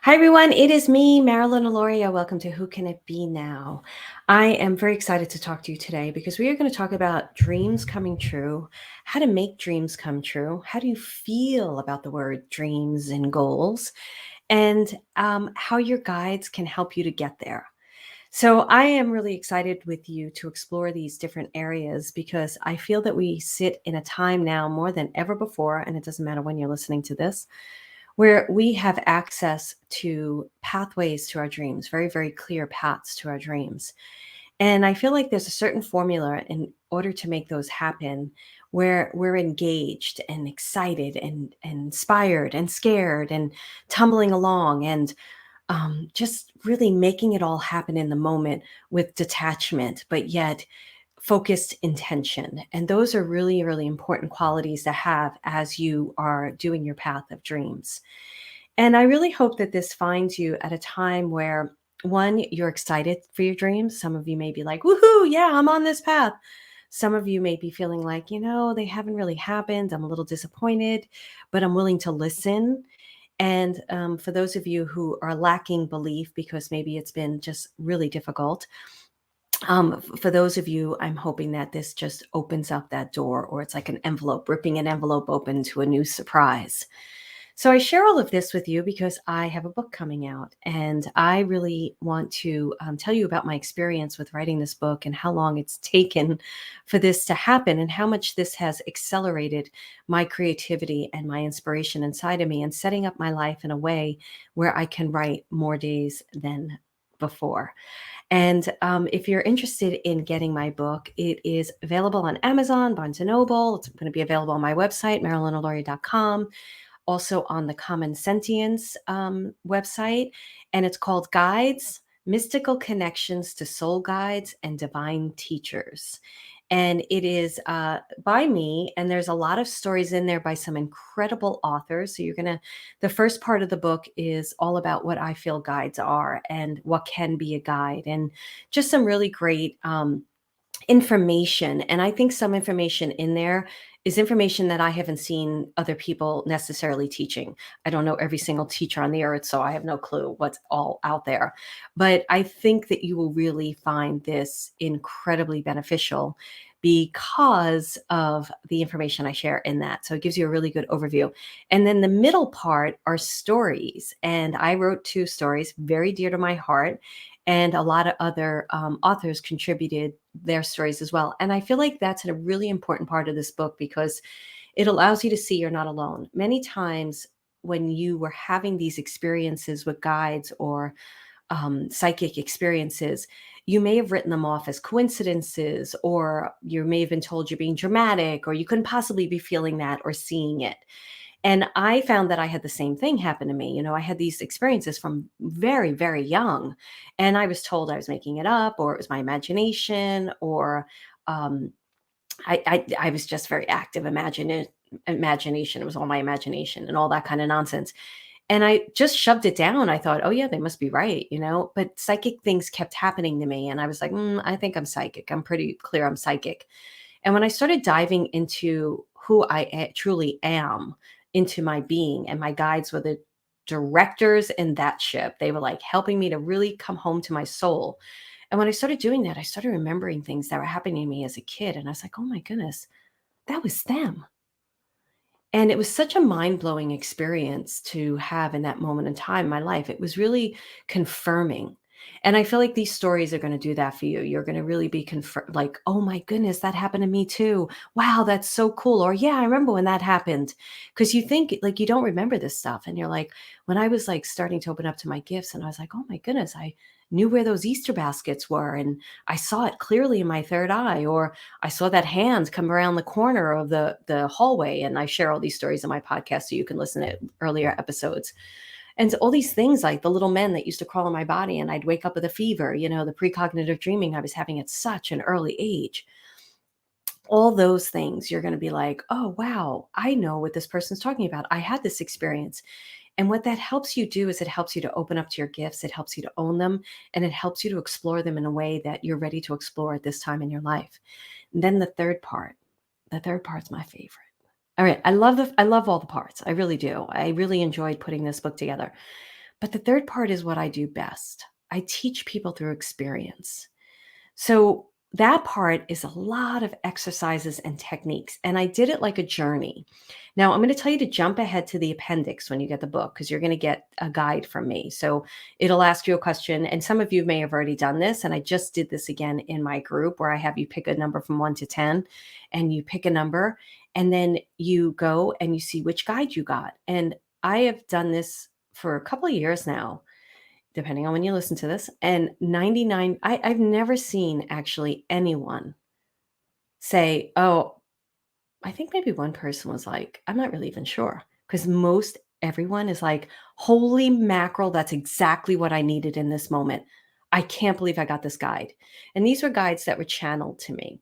Hi, everyone. It is me, Marilyn Aloria. Welcome to Who Can It Be Now? I am very excited to talk to you today because we are going to talk about dreams coming true, how to make dreams come true, how do you feel about the word dreams and goals, and how your guides can help you to get there. So, I am really excited with you to explore these different areas because I feel that we sit in a time now more than ever before, and it doesn't matter when you're listening to this, where we have access to pathways to our dreams, very, very clear paths to our dreams. And I feel like there's a certain formula in order to make those happen where we're engaged and excited and inspired and scared and tumbling along and just really making it all happen in the moment with detachment, but yet focused intention. And those are really, really important qualities to have as you are doing your path of dreams. And I really hope that this finds you at a time where, one, you're excited for your dreams. Some of you may be like, woohoo, yeah, I'm on this path. Some of you may be feeling like, they haven't really happened. I'm a little disappointed, but I'm willing to listen. And for those of you who are lacking belief because maybe it's been just really difficult, for those of you, I'm hoping that this just opens up that door, or it's like an envelope, ripping an envelope open to a new surprise. So I share all of this with you because I have a book coming out, and I really want to tell you about my experience with writing this book and how long it's taken for this to happen, and how much this has accelerated my creativity and my inspiration inside of me, and setting up my life in a way where I can write more days than before. And if you're interested in getting my book, it is available on Amazon, Barnes& and Noble. It's going to be available on my website, marilynaloria.com, also on the Common Sentience website. And it's called Guides, Mystical Connections to Soul Guides and Divine Teachers. And it is by me, and there's a lot of stories in there by some incredible authors. So the first part of the book is all about what I feel guides are and what can be a guide, and just some really great information. And I think some information in there is information that I haven't seen other people necessarily teaching. I don't know every single teacher on the earth, so I have no clue what's all out there. But I think that you will really find this incredibly beneficial because of the information I share in that. So it gives you a really good overview. And then the middle part are stories. And I wrote two stories very dear to my heart, and a lot of other authors contributed their stories as well. And I feel like that's a really important part of this book because it allows you to see you're not alone. Many times when you were having these experiences with guides or psychic experiences, you may have written them off as coincidences, or you may have been told you're being dramatic, or you couldn't possibly be feeling that or seeing it. And I found that I had the same thing happen to me. I had these experiences from very, very young, and I was told I was making it up, or it was my imagination, or um, I was just very active imagination. It was all my imagination and all that kind of nonsense. And I just shoved it down. I thought, oh yeah, they must be right. But psychic things kept happening to me, and I was like, I think I'm psychic. I'm pretty clear I'm psychic. And when I started diving into who truly am, into my being, and my guides were the directors in that ship, they were like helping me to really come home to my soul. And when I started doing that, I started remembering things that were happening to me as a kid. And I was like, oh my goodness, that was them. And it was such a mind-blowing experience to have in that moment in time in my life. It was really confirming. And I feel like these stories are going to do that for you. You're going to really be like, oh my goodness, that happened to me too. Wow, that's so cool. Or yeah, I remember when that happened. Because you think like you don't remember this stuff. And you're like, when I was like starting to open up to my gifts, and I was like, oh my goodness, I knew where those Easter baskets were. And I saw it clearly in my third eye. Or I saw that hand come around the corner of the hallway. And I share all these stories in my podcast so you can listen to earlier episodes. And so all these things like the little men that used to crawl in my body, and I'd wake up with a fever, the precognitive dreaming I was having at such an early age. All those things, you're going to be like, oh, wow, I know what this person's talking about. I had this experience. And what that helps you do is it helps you to open up to your gifts. It helps you to own them, and it helps you to explore them in a way that you're ready to explore at this time in your life. And then the third part's my favorite. All right. I love all the parts. I really do. I really enjoyed putting this book together. But the third part is what I do best. I teach people through experience. So that part is a lot of exercises and techniques. And I did it like a journey. Now, I'm going to tell you to jump ahead to the appendix when you get the book, because you're going to get a guide from me. So it'll ask you a question. And some of you may have already done this. And I just did this again in my group where I have you pick a number from 1 to 10, and you pick a number. And then you go and you see which guide you got. And I have done this for a couple of years now, depending on when you listen to this. And 99, I've never seen actually anyone say, oh, I think maybe one person was like, I'm not really even sure. Because most everyone is like, holy mackerel, that's exactly what I needed in this moment. I can't believe I got this guide. And these were guides that were channeled to me.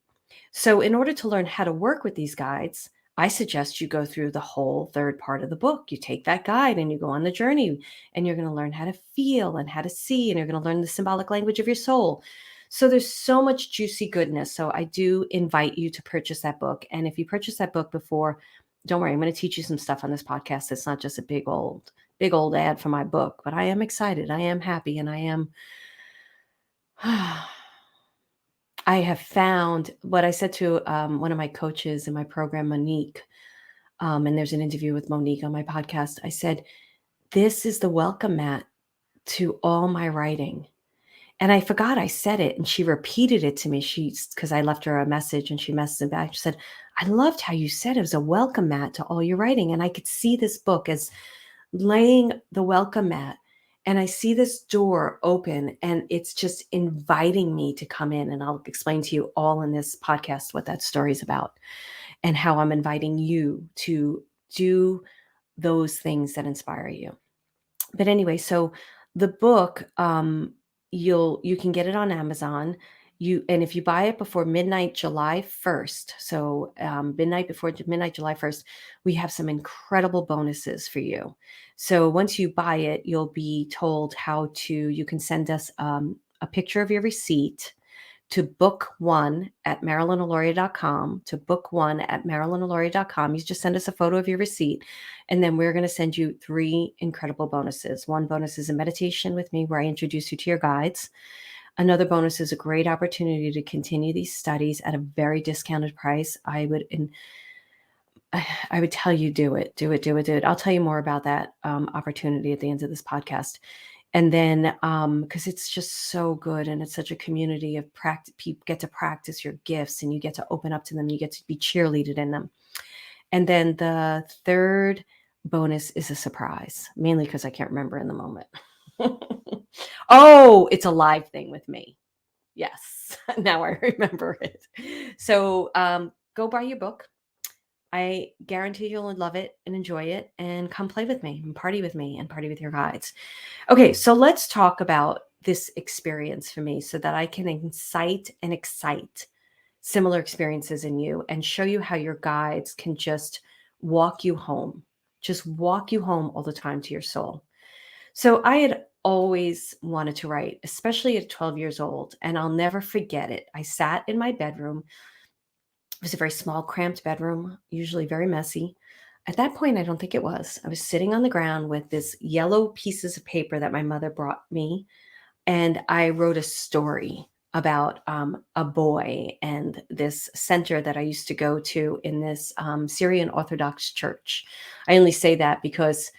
So, in order to learn how to work with these guides, I suggest you go through the whole third part of the book. You take that guide and you go on the journey, and you're going to learn how to feel and how to see, and you're going to learn the symbolic language of your soul. So, there's so much juicy goodness. So, I do invite you to purchase that book. And if you purchase that book before, don't worry, I'm going to teach you some stuff on this podcast. It's not just a big old ad for my book, but I am excited. I am happy, and I am. I have found what I said to one of my coaches in my program, Monique, and there's an interview with Monique on my podcast. I said, this is the welcome mat to all my writing. And I forgot I said it, and she repeated it to me. Because I left her a message and she messaged me back. She said, I loved how you said it was a welcome mat to all your writing. And I could see this book as laying the welcome mat, and I see this door open, and it's just inviting me to come in. And I'll explain to you all in this podcast what that story is about, and how I'm inviting you to do those things that inspire you. But anyway, so the book, you can get it on Amazon. And if you buy it before midnight July 1st, so midnight July 1st, we have some incredible bonuses for you. So once you buy it, you'll be told you can send us a picture of your receipt to book1@marilynoloria.com, to book1@marilynoloria.com. You just send us a photo of your receipt, and then we're going to send you 3 incredible bonuses. One bonus is a meditation with me where I introduce you to your guides. Another bonus is a great opportunity to continue these studies at a very discounted price. I would tell you, do it. I'll tell you more about that opportunity at the end of this podcast. And then, because it's just so good, and it's such a community of practice, people get to practice your gifts, and you get to open up to them. You get to be cheerleaded in them. And then the third bonus is a surprise, mainly because I can't remember in the moment. Oh, it's a live thing with me. Yes, now I remember it. So go buy your book. I guarantee you'll love it and enjoy it, and come play with me and party with your guides. Okay, so let's talk about this experience for me so that I can incite and excite similar experiences in you, and show you how your guides can just walk you home, all the time to your soul. So I had always wanted to write, especially at 12 years old, and I'll never forget it. I sat in my bedroom. It was a very small, cramped bedroom, usually very messy. At that point, I don't think it was. I was sitting on the ground with this yellow pieces of paper that my mother brought me, and I wrote a story about a boy and this center that I used to go to in this Syrian Orthodox church. I only say that because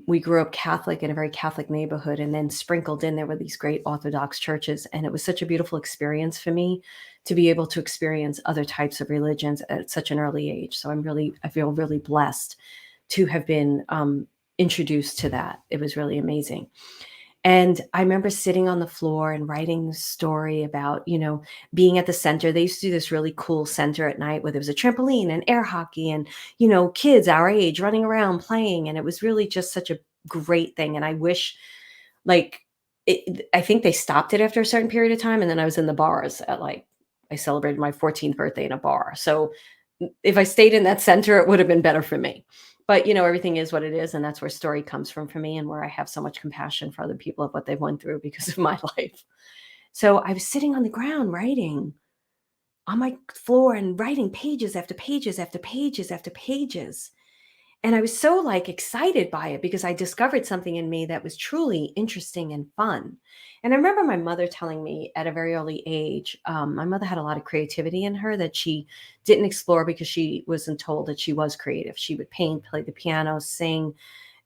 we grew up Catholic in a very Catholic neighborhood, and then sprinkled in there were these great Orthodox churches. And it was such a beautiful experience for me to be able to experience other types of religions at such an early age. So I feel really blessed to have been introduced to that. It was really amazing. And I remember sitting on the floor and writing this story about, being at the center. They used to do this really cool center at night where there was a trampoline and air hockey and, kids our age running around playing. And it was really just such a great thing. And I wish, I think they stopped it after a certain period of time. And then I was in the bars I celebrated my 14th birthday in a bar. So if I stayed in that center, it would have been better for me. But, everything is what it is. And that's where story comes from for me, and where I have so much compassion for other people of what they've went through because of my life. So I was sitting on the ground writing on my floor and writing pages after pages after pages after pages. And I was so like excited by it because I discovered something in me that was truly interesting and fun. And I remember my mother telling me at a very early age, my mother had a lot of creativity in her that she didn't explore because she wasn't told that she was creative. She would paint, play the piano, sing,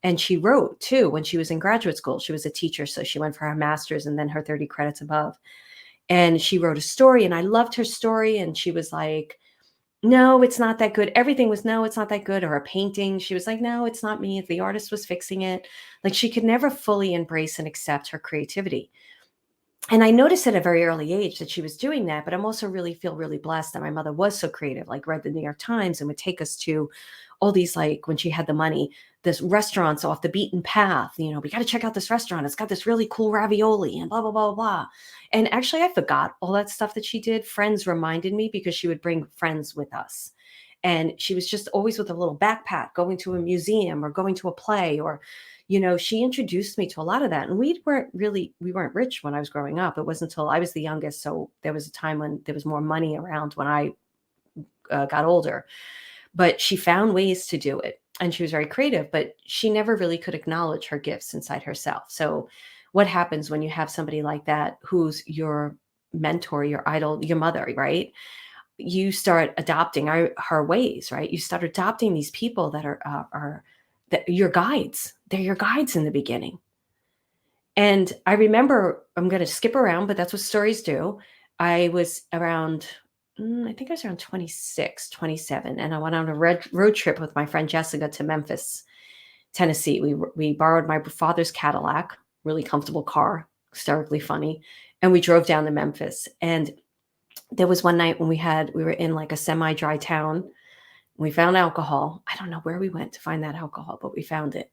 and she wrote too when she was in graduate school. She was a teacher, so she went for her master's and then her 30 credits above. And she wrote a story, and I loved her story. And she was like, no, it's not that good. Everything was, no, it's not that good. Or a painting, she was like, no, it's not me. The artist was fixing it. Like she could never fully embrace and accept her creativity. And I noticed at a very early age that she was doing that, but I'm also really feel really blessed that my mother was so creative, like read the New York Times and would take us to all these, like when she had the money, this restaurants off the beaten path. We got to check out this restaurant. It's got this really cool ravioli and blah, blah, blah, blah. And actually, I forgot all that stuff that she did. Friends reminded me because she would bring friends with us. And she was just always with a little backpack going to a museum or going to a play, or she introduced me to a lot of that. And we weren't rich when I was growing up. It wasn't until I was the youngest. So there was a time when there was more money around when I got older, but she found ways to do it. And she was very creative, but she never really could acknowledge her gifts inside herself. So what happens when you have somebody like that, who's your mentor, your idol, your mother, right? You start adopting her ways, right? You start adopting these people that are that your guides. They're your guides in the beginning. And I remember, I'm going to skip around, but that's what stories do. I was around, I think I was around 26, 27, and I went on a road trip with my friend Jessica to Memphis, Tennessee. We borrowed my father's Cadillac, really comfortable car, hysterically funny, and we drove down to Memphis. And there was one night when we were in like a semi-dry town. We found alcohol. I don't know where we went to find that alcohol, but we found it.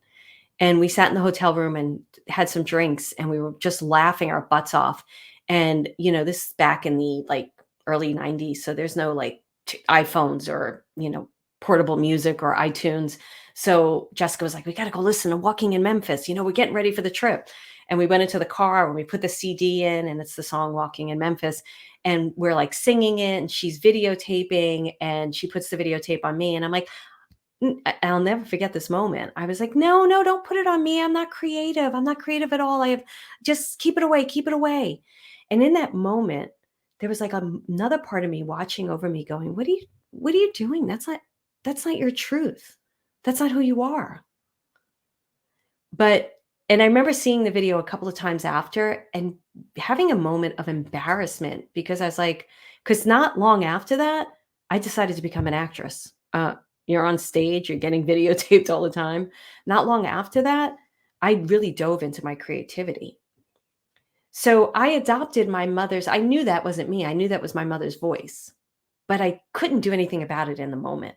And we sat in the hotel room and had some drinks, and we were just laughing our butts off. And this is back in the like early 90s, so there's no like iPhones or portable music or iTunes. So Jessica was like, we got to go listen to Walking in Memphis. We're getting ready for the trip. And we went into the car and we put the CD in, and it's the song Walking in Memphis. And we're like singing it, and she's videotaping, and she puts the videotape on me. And I'm like, I'll never forget this moment. I was like, no, no, don't put it on me. I'm not creative. I'm not creative at all. Just keep it away, keep it away. And in that moment, there was like another part of me watching over me going, what are you doing? That's not your truth. That's not who you are. And I remember seeing the video a couple of times after and having a moment of embarrassment, because I was like, because not long after that, I decided to become an actress. You're on stage, you're getting videotaped all the time. Not long after that, I really dove into my creativity. So I adopted my mother's, I knew that wasn't me. I knew that was my mother's voice, but I couldn't do anything about it in the moment.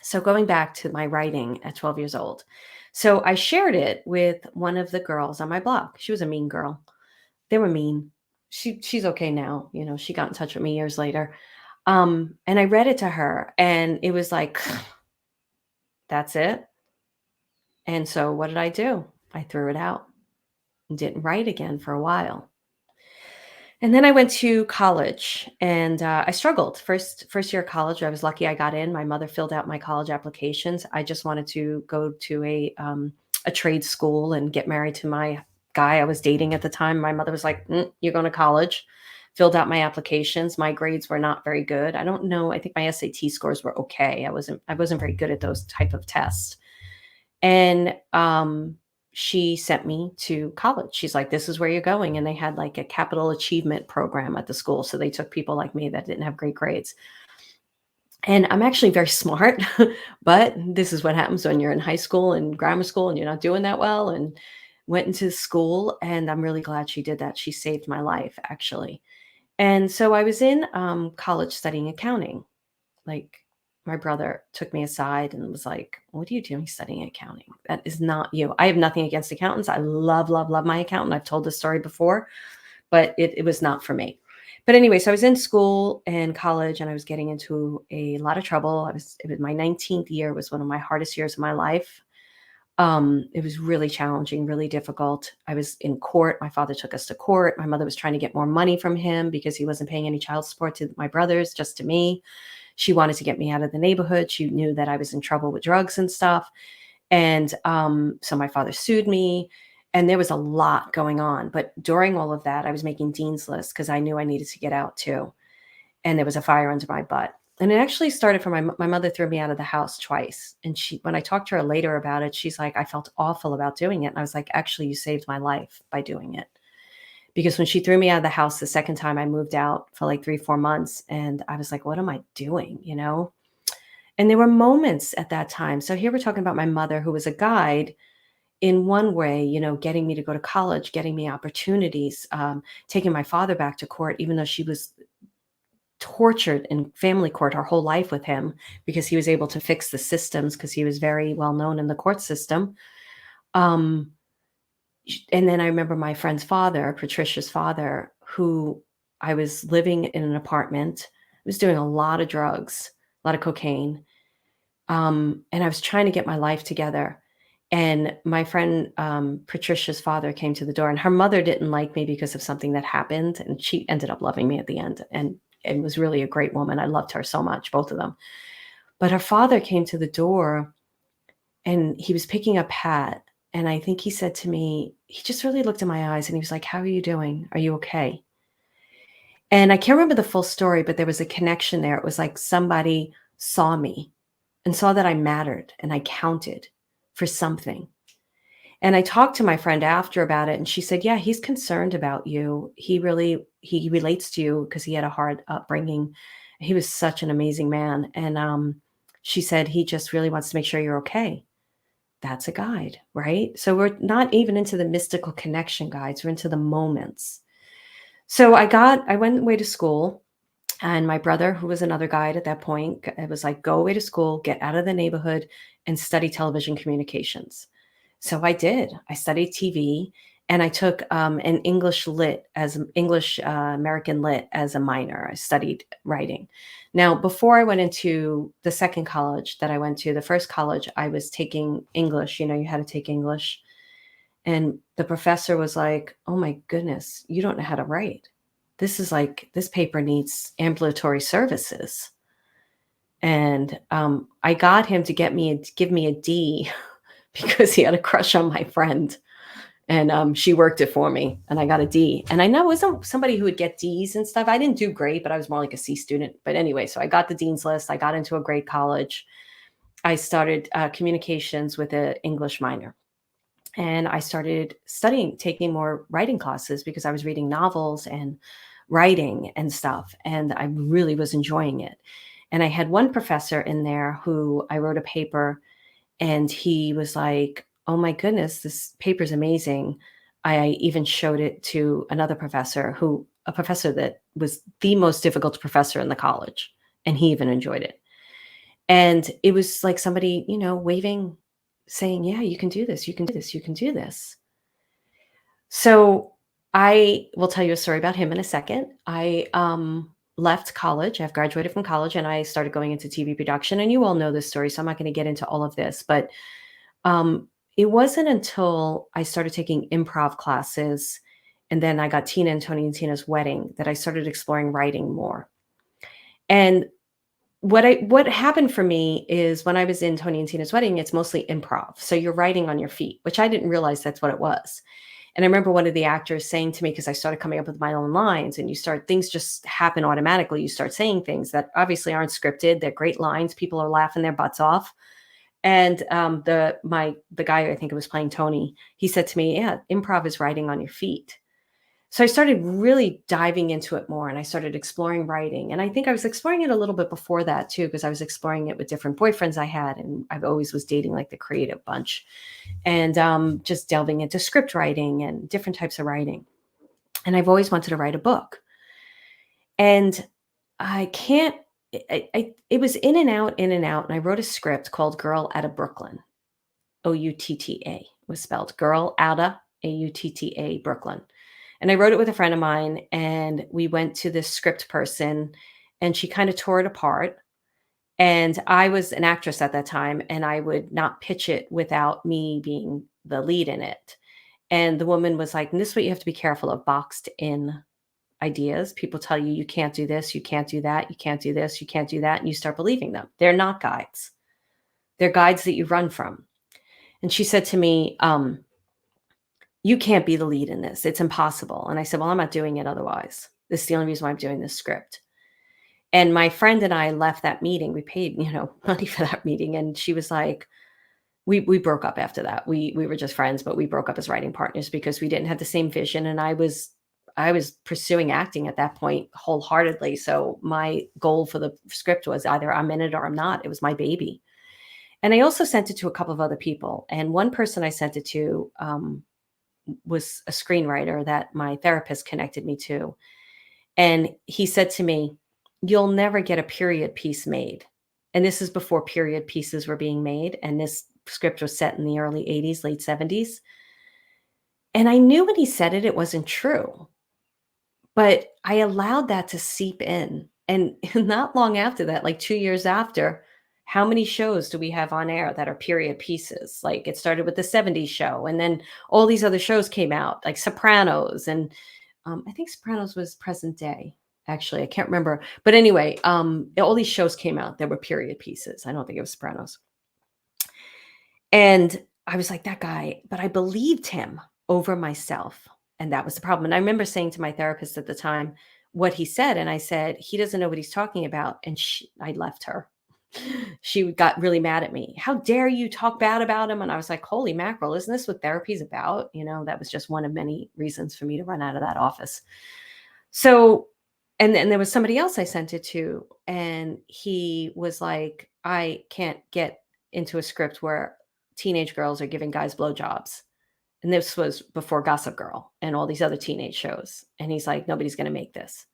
So going back to my writing at 12 years old. So I shared it with one of the girls on my blog. She was a mean girl. They were mean. She's okay now. She got in touch with me years later. And I read it to her, and it was like, that's it. And so what did I do? I threw it out and didn't write again for a while. And then I went to college, and I struggled. First year of college, I was lucky I got in. My mother filled out my college applications. I just wanted to go to a trade school and get married to my guy I was dating at the time. My mother was like, "You're going to college." Filled out my applications. My grades were not very good. I don't know. I think my SAT scores were okay. I wasn't very good at those type of tests. And she sent me to college. She's like, this is where you're going. And they had like a capital achievement program at the school. So they took people like me that didn't have great grades. And I'm actually very smart, but this is what happens when you're in high school and grammar school and you're not doing that well. And went into school, and I'm really glad she did that. She saved my life, actually. And so I was in college studying accounting. Like, my brother took me aside and was like, "What are you doing studying accounting? That is not you." I have nothing against accountants. I love, love, love my accountant. I've told this story before, but it was not for me. But anyway, so I was in school and college, and I was getting into a lot of trouble. It was my 19th year, was one of my hardest years of my life. It was really challenging, really difficult. I was in court. My father took us to court. My mother was trying to get more money from him because he wasn't paying any child support to my brothers, just to me. She wanted to get me out of the neighborhood. She knew that I was in trouble with drugs and stuff. And so my father sued me, and there was a lot going on. But during all of that, I was making dean's lists because I knew I needed to get out too. And there was a fire under my butt. And it actually started from my mother threw me out of the house twice. And when I talked to her later about it, she's like, I felt awful about doing it. And I was like, actually, you saved my life by doing it. Because when she threw me out of the house the second time, I moved out for like 3, 4 months. And I was like, what am I doing? And there were moments at that time. So here we're talking about my mother, who was a guide in one way, getting me to go to college, getting me opportunities, taking my father back to court, even though she was tortured in family court her whole life with him because he was able to fix the systems because he was very well known in the court system. Um, and then I remember my friend's father, Patricia's father, who I was living in an apartment. I was doing a lot of drugs, a lot of cocaine. And I was trying to get my life together. And my friend Patricia's father came to the door, and her mother didn't like me because of something that happened. And she ended up loving me at the end. And was really a great woman. I loved her so much, both of them. But her father came to the door, and he was picking up Pat. And I think he said to me, he just really looked in my eyes and he was like, how are you doing? Are you okay? And I can't remember the full story, but there was a connection there. It was like somebody saw me and saw that I mattered and I counted for something. And I talked to my friend after about it, and she said, yeah, he's concerned about you. He relates to you because he had a hard upbringing. He was such an amazing man. And she said, he just really wants to make sure you're okay. That's a guide, right? So we're not even into the mystical connection guides. We're into the moments. So I went away to school, and my brother, who was another guide at that point, it was like, go away to school, get out of the neighborhood, and study television communications. So I did. I studied TV, and I took an English American Lit as a minor. I studied writing. Now, before I went into the second college that I went to, the first college, I was taking English. You had to take English. And the professor was like, oh my goodness, you don't know how to write. This paper needs ambulatory services. And I got him to give me a D because he had a crush on my friend. And she worked it for me, and I got a D. And I know I wasn't somebody who would get Ds and stuff. I didn't do great, but I was more like a C student. But anyway, so I got the dean's list. I got into a great college. I started communications with an English minor. And I started taking more writing classes because I was reading novels and writing and stuff. And I really was enjoying it. And I had one professor in there who I wrote a paper, and he was like, oh my goodness, this paper's amazing. I even showed it to another professor, a professor that was the most difficult professor in the college. And he even enjoyed it. And it was like somebody, waving, saying, yeah, you can do this. You can do this. You can do this. So I will tell you a story about him in a second. I left college. I've graduated from college, and I started going into TV production. And you all know this story, so I'm not going to get into all of this. But it wasn't until I started taking improv classes, and then I got Tina and Tony and Tina's wedding, that I started exploring writing more. And what happened for me is when I was in Tony and Tina's wedding, it's mostly improv. So you're writing on your feet, which I didn't realize that's what it was. And I remember one of the actors saying to me, because I started coming up with my own lines, and things just happen automatically. You start saying things that obviously aren't scripted. They're great lines. People are laughing their butts off. And the guy, I think it was playing Tony, he said to me, yeah, improv is writing on your feet. So I started really diving into it more, and I started exploring writing. And I think I was exploring it a little bit before that too, because I was exploring it with different boyfriends I had, and I always was dating like the creative bunch, and just delving into script writing and different types of writing. And I've always wanted to write a book. And I can't, it was in and out, in and out. And I wrote a script called Girl Outta Brooklyn. Outta was spelled Girl Outta, Autta, Brooklyn. And I wrote it with a friend of mine, and we went to this script person, and she kind of tore it apart. And I was an actress at that time, and I would not pitch it without me being the lead in it. And the woman was like, this is what you have to be careful of, boxed in ideas. People tell you, you can't do this, you can't do that, you can't do this, you can't do that. And you start believing them. They're not guides, they're guides that you run from. And she said to me, you can't be the lead in this. It's impossible. And I said, well, I'm not doing it otherwise. This is the only reason why I'm doing this script. And my friend and I left that meeting. We paid, money for that meeting. And she was like, we broke up after that. We were just friends, but we broke up as writing partners because we didn't have the same vision. And I was pursuing acting at that point wholeheartedly. So my goal for the script was either I'm in it or I'm not. It was my baby. And I also sent it to a couple of other people. And one person I sent it to was a screenwriter that my therapist connected me to. And he said to me, you'll never get a period piece made. And this is before period pieces were being made. And this script was set in the early 80s, late 70s. And I knew when he said it, it wasn't true. But I allowed that to seep in. And not long after that, like 2 years after, how many shows do we have on air that are period pieces? Like it started with the 70s show, and then all these other shows came out, like Sopranos. And I think Sopranos was present day. Actually, I can't remember. But anyway, all these shows came out that were period pieces. I don't think it was Sopranos. And I was like, that guy, but I believed him over myself. And that was the problem. And I remember saying to my therapist at the time what he said. And I said, he doesn't know what he's talking about. And I left her. She got really mad at me. How dare you talk bad about him? And I was like, holy mackerel, isn't this what therapy's about? That was just one of many reasons for me to run out of that office. So, and then there was somebody else I sent it to, and he was like, I can't get into a script where teenage girls are giving guys blowjobs. And this was before Gossip Girl and all these other teenage shows. And he's like, nobody's going to make this.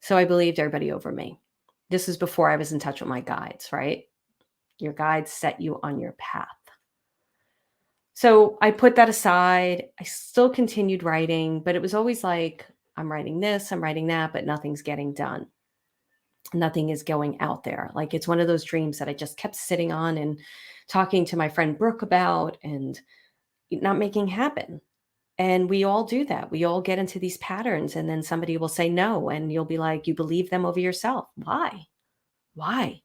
So I believed everybody over me. This is before I was in touch with my guides, right? Your guides set you on your path. So I put that aside. I still continued writing, but it was always like, I'm writing this, I'm writing that, but nothing's getting done. Nothing is going out there. Like it's one of those dreams that I just kept sitting on and talking to my friend Brooke about and not making happen. And we all do that. We all get into these patterns, and then somebody will say no, and you'll be like, you believe them over yourself. Why? Why?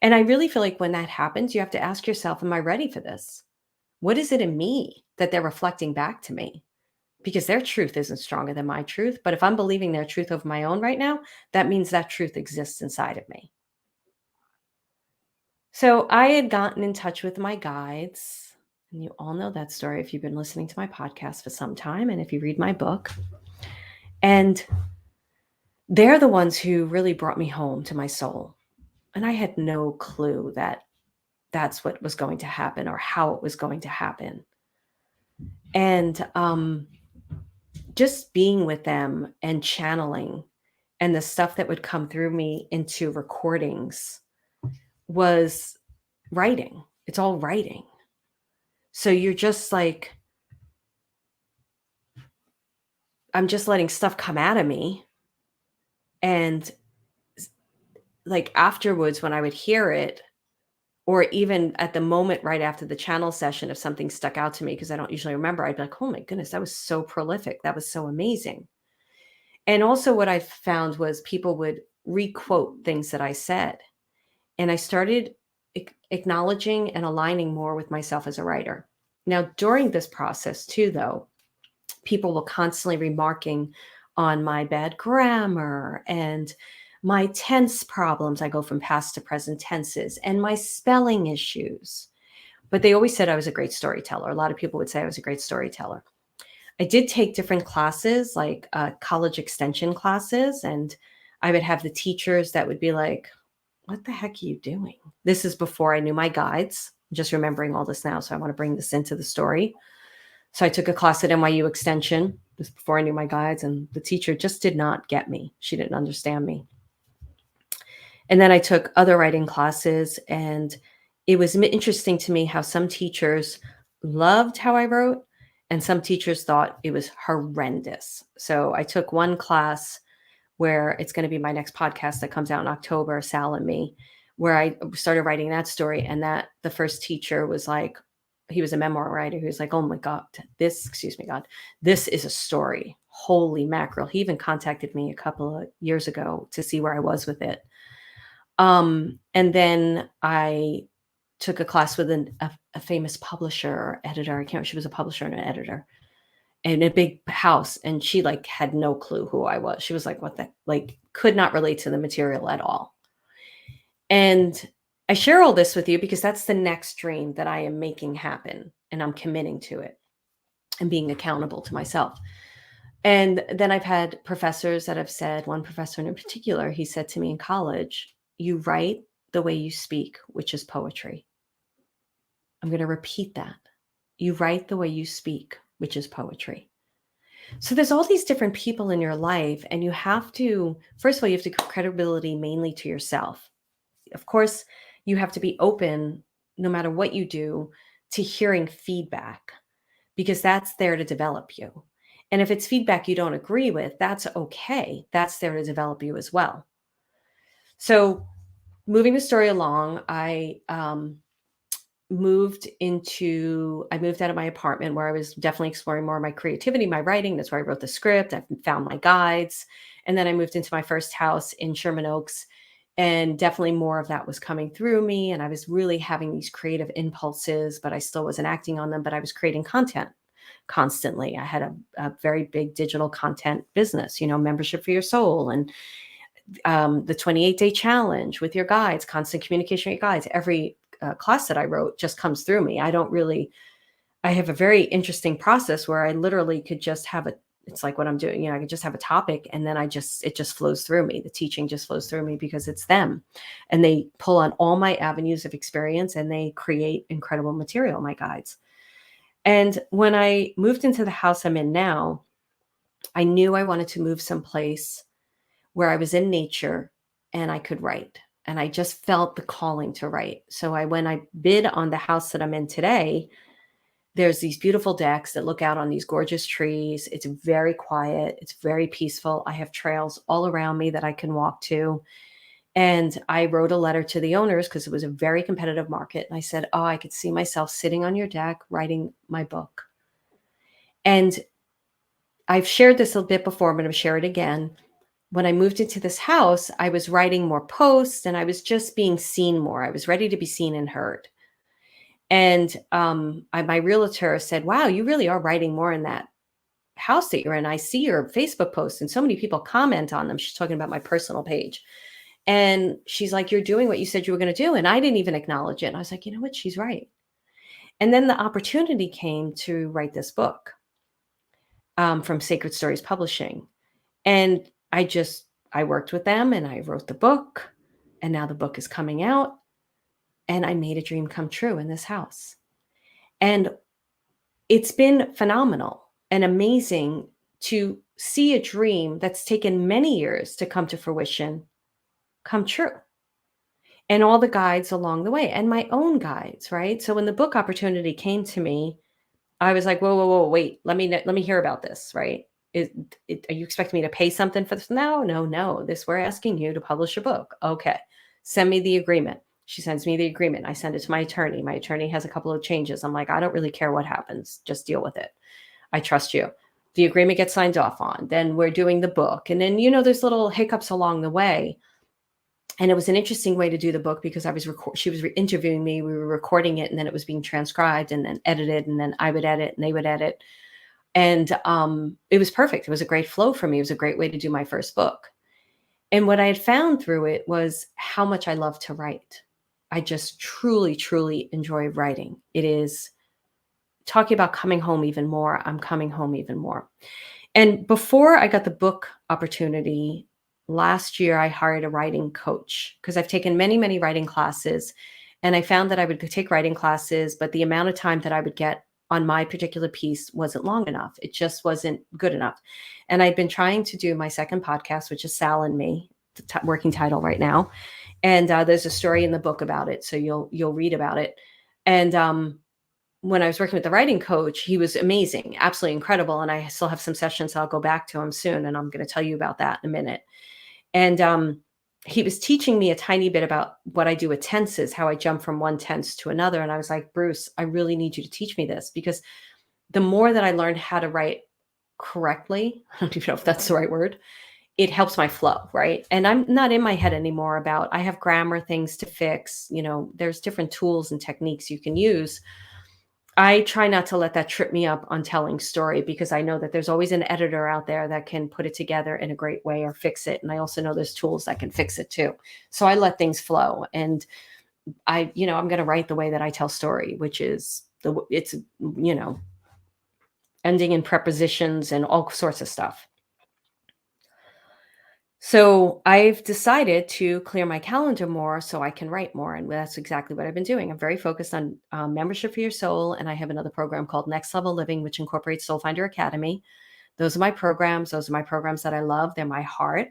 And I really feel like when that happens, you have to ask yourself, am I ready for this? What is it in me that they're reflecting back to me? Because their truth isn't stronger than my truth. But if I'm believing their truth over my own right now, that means that truth exists inside of me. So I had gotten in touch with my guides. And you all know that story if you've been listening to my podcast for some time and if you read my book. And they're the ones who really brought me home to my soul. And I had no clue that that's what was going to happen or how it was going to happen. And just being with them and channeling and the stuff that would come through me into recordings was writing. It's all writing. So you're just like, I'm just letting stuff come out of me. And like afterwards, when I would hear it, or even at the moment right after the channel session, if something stuck out to me, because I don't usually remember, I'd be like, oh my goodness, that was so prolific. That was so amazing. And also what I found was people would requote things that I said. And I started acknowledging and aligning more with myself as a writer. Now, during this process too, though, people were constantly remarking on my bad grammar and my tense problems. I go from past to present tenses and my spelling issues. But they always said I was a great storyteller. A lot of people would say I was a great storyteller. I did take different classes, like college extension classes, and I would have the teachers that would be like, what the heck are you doing? This is before I knew my guides. I'm just remembering all this now, so I want to bring this into the story. So I took a class at NYU Extension. This was before I knew my guides, and the teacher just did not get me. She didn't understand me. And then I took other writing classes, and it was interesting to me how some teachers loved how I wrote, and some teachers thought it was horrendous. So I took one class where it's going to be my next podcast that comes out in October, Sal and Me, where I started writing that story. And that the first teacher was like, he was a memoir writer. He was like, oh my God, this is a story. Holy mackerel. He even contacted me a couple of years ago to see where I was with it. And then I took a class with a famous publisher or editor. I can't remember. She was a publisher and an editor in a big house. And she like had no clue who I was. She was like, what the, like, could not relate to the material at all. And I share all this with you because that's the next dream that I am making happen. And I'm committing to it and being accountable to myself. And then I've had professors that have said, one professor in particular, he said to me in college, you write the way you speak, which is poetry. I'm going to repeat that. You write the way you speak, which is poetry. So there's all these different people in your life, and you have to, first of all, you have to give credibility mainly to yourself. Of course, you have to be open, no matter what you do, to hearing feedback, because that's there to develop you. And if it's feedback you don't agree with, that's okay. That's there to develop you as well. So moving the story along, I moved out of my apartment where I was definitely exploring more of my creativity, my writing. That's where I wrote the script. I found my guides. And then I moved into my first house in Sherman Oaks. And definitely more of that was coming through me. And I was really having these creative impulses, but I still wasn't acting on them. But I was creating content constantly. I had a very big digital content business, membership for your soul, and the 28-day challenge with your guides, constant communication with your guides. Every class that I wrote just comes through me. I have a very interesting process where I literally could just have it's like what I'm doing. I could just have a topic and then it just flows through me. The teaching just flows through me because it's them. And they pull on all my avenues of experience and they create incredible material, my guides. And when I moved into the house I'm in now, I knew I wanted to move someplace where I was in nature and I could write. And I just felt the calling to write. So when I bid on the house that I'm in today, there's these beautiful decks that look out on these gorgeous trees. It's very quiet. It's very peaceful. I have trails all around me that I can walk to. And I wrote a letter to the owners because it was a very competitive market. And I said, oh, I could see myself sitting on your deck writing my book. And I've shared this a bit before, but I'm going to share it again. When I moved into this house, I was writing more posts and I was just being seen more. I was ready to be seen and heard. And my realtor said, wow, you really are writing more in that house that you're in. I see your Facebook posts and so many people comment on them. She's talking about my personal page. And she's like, you're doing what you said you were going to do. And I didn't even acknowledge it. And I was like, you know what? She's right. And then the opportunity came to write this book from Sacred Stories Publishing. And I worked with them and I wrote the book. And now the book is coming out. And I made a dream come true in this house. And it's been phenomenal and amazing to see a dream that's taken many years to come to fruition come true. And all the guides along the way and my own guides, right? So when the book opportunity came to me, I was like, whoa, wait, let me hear about this, right? Are you expecting me to pay something for this? No. We're asking you to publish a book. Okay. Send me the agreement. She sends me the agreement. I send it to my attorney. My attorney has a couple of changes. I'm like, I don't really care what happens. Just deal with it. I trust you. The agreement gets signed off on. Then we're doing the book. And then, there's little hiccups along the way. And it was an interesting way to do the book because she was interviewing me. We were recording it and then it was being transcribed and then edited. And then I would edit and they would edit. And it was perfect. It was a great flow for me. It was a great way to do my first book. And what I had found through it was how much I love to write. I just truly, truly enjoy writing. It is talking about coming home even more. I'm coming home even more. And before I got the book opportunity, last year I hired a writing coach because I've taken many, many writing classes. And I found that I would take writing classes, but the amount of time that I would get on my particular piece wasn't long enough. It just wasn't good enough. And I've been trying to do my second podcast, which is Sal and Me, the working title right now. And there's a story in the book about it. So you'll read about it. And when I was working with the writing coach, he was amazing, absolutely incredible. And I still have some sessions. So I'll go back to him soon. And I'm going to tell you about that in a minute. And he was teaching me a tiny bit about what I do with tenses, how I jump from one tense to another. And I was like, Bruce, I really need you to teach me this because the more that I learned how to write correctly. I don't even know if that's the right word. It helps my flow, right? And I'm not in my head anymore about I have grammar things to fix. There's different tools and techniques you can use. I try not to let that trip me up on telling story because I know that there's always an editor out there that can put it together in a great way or fix it. And I also know there's tools that can fix it too. So I let things flow. And I'm going to write the way that I tell story, which is it's, ending in prepositions and all sorts of stuff. So I've decided to clear my calendar more so I can write more. And that's exactly what I've been doing. I'm very focused on membership for your soul. And I have another program called Next Level Living, which incorporates Soul Finder Academy. Those are my programs. Those are my programs that I love. They're my heart.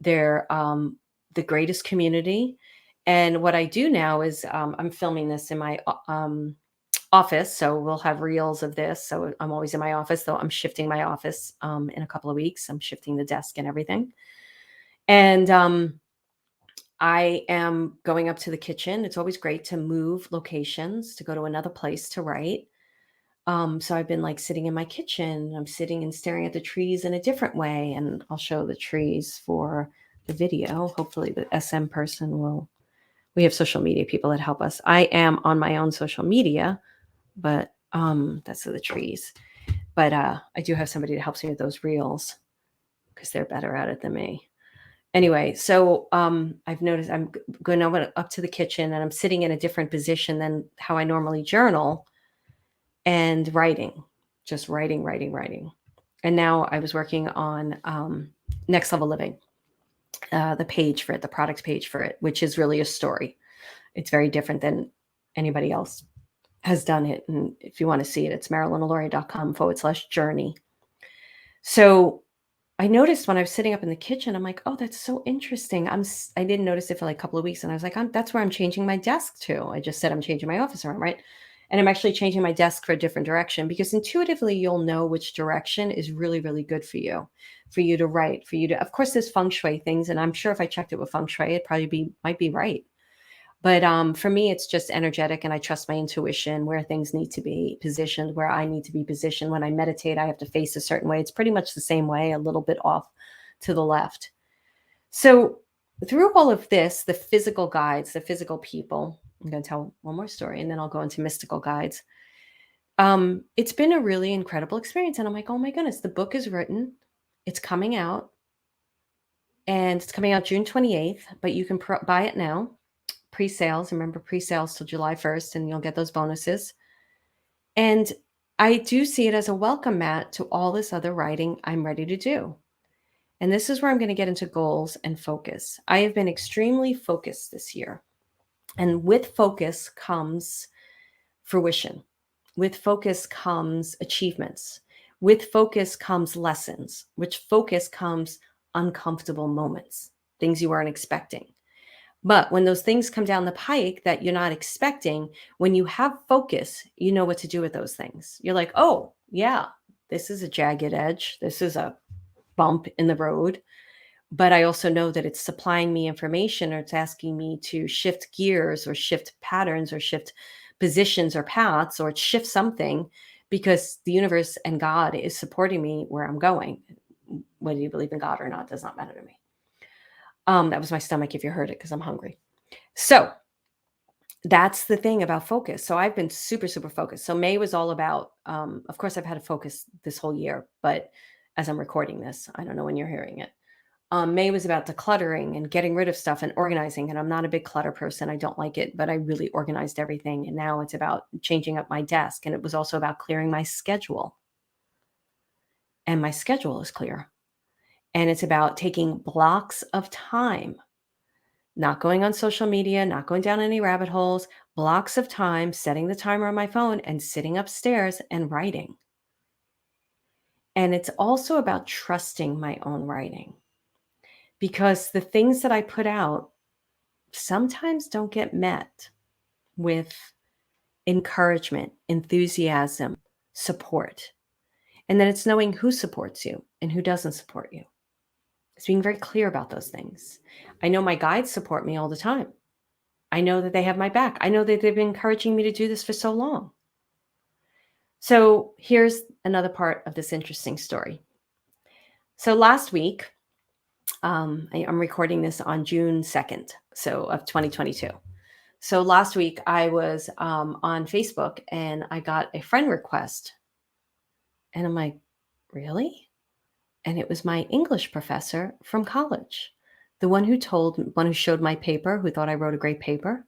They're the greatest community. And what I do now is I'm filming this in my office. So we'll have reels of this. So I'm always in my office, though I'm shifting my office in a couple of weeks. I'm shifting the desk and everything. And I am going up to the kitchen. It's always great to move locations, to go to another place to write. So I've been like sitting in my kitchen. I'm sitting and staring at the trees in a different way. And I'll show the trees for the video. Hopefully the SM person will. We have social media people that help us. I am on my own social media, but that's the trees. But I do have somebody that helps me with those reels because they're better at it than me. Anyway, so I've noticed I'm going up to the kitchen and I'm sitting in a different position than how I normally journal and writing, just writing, writing, writing. And now I was working on Next Level Living, the page for it, the product page for it, which is really a story. It's very different than anybody else has done it. And if you want to see it, it's marilynnaloria.com/journey. So I noticed when I was sitting up in the kitchen, I'm like, oh, that's so interesting. I didn't notice it for like a couple of weeks. And I was like, that's where I'm changing my desk to. I just said I'm changing my office around, right? And I'm actually changing my desk for a different direction because intuitively you'll know which direction is really, really good for you to write, of course, there's feng shui things. And I'm sure if I checked it with feng shui, it probably might be right. But for me, it's just energetic and I trust my intuition where things need to be positioned, where I need to be positioned. When I meditate, I have to face a certain way. It's pretty much the same way, a little bit off to the left. So through all of this, the physical guides, the physical people, I'm going to tell one more story and then I'll go into mystical guides. It's been a really incredible experience. And I'm like, oh my goodness, the book is written. It's coming out. And it's coming out June 28th, but you can buy it now. Pre-sales. Remember pre-sales till July 1st, and you'll get those bonuses. And I do see it as a welcome mat to all this other writing I'm ready to do. And this is where I'm going to get into goals and focus. I have been extremely focused this year. And with focus comes fruition. With focus comes achievements. With focus comes lessons. With focus comes uncomfortable moments, things you weren't expecting. But when those things come down the pike that you're not expecting, when you have focus, you know what to do with those things. You're like, oh, yeah, this is a jagged edge. This is a bump in the road. But I also know that it's supplying me information or it's asking me to shift gears or shift patterns or shift positions or paths or shift something because the universe and God is supporting me where I'm going. Whether you believe in God or not does not matter to me. That was my stomach if you heard it because I'm hungry. So that's the thing about focus. So I've been super, super focused. So May was all about, of course, I've had to focus this whole year, but as I'm recording this, I don't know when you're hearing it. May was about decluttering and getting rid of stuff and organizing. And I'm not a big clutter person. I don't like it, but I really organized everything. And now it's about changing up my desk. And it was also about clearing my schedule. And my schedule is clear. And it's about taking blocks of time, not going on social media, not going down any rabbit holes, blocks of time, setting the timer on my phone and sitting upstairs and writing. And it's also about trusting my own writing because the things that I put out sometimes don't get met with encouragement, enthusiasm, support. And then it's knowing who supports you and who doesn't support you. It's being very clear about those things. I know my guides support me all the time. I know that they have my back. I know that they've been encouraging me to do this for so long. So here's another part of this interesting story. So last week, I'm recording this on June 2nd, so of 2022. So last week I was on Facebook and I got a friend request, and I'm like, really? And it was my English professor from college, the one who showed my paper, who thought I wrote a great paper,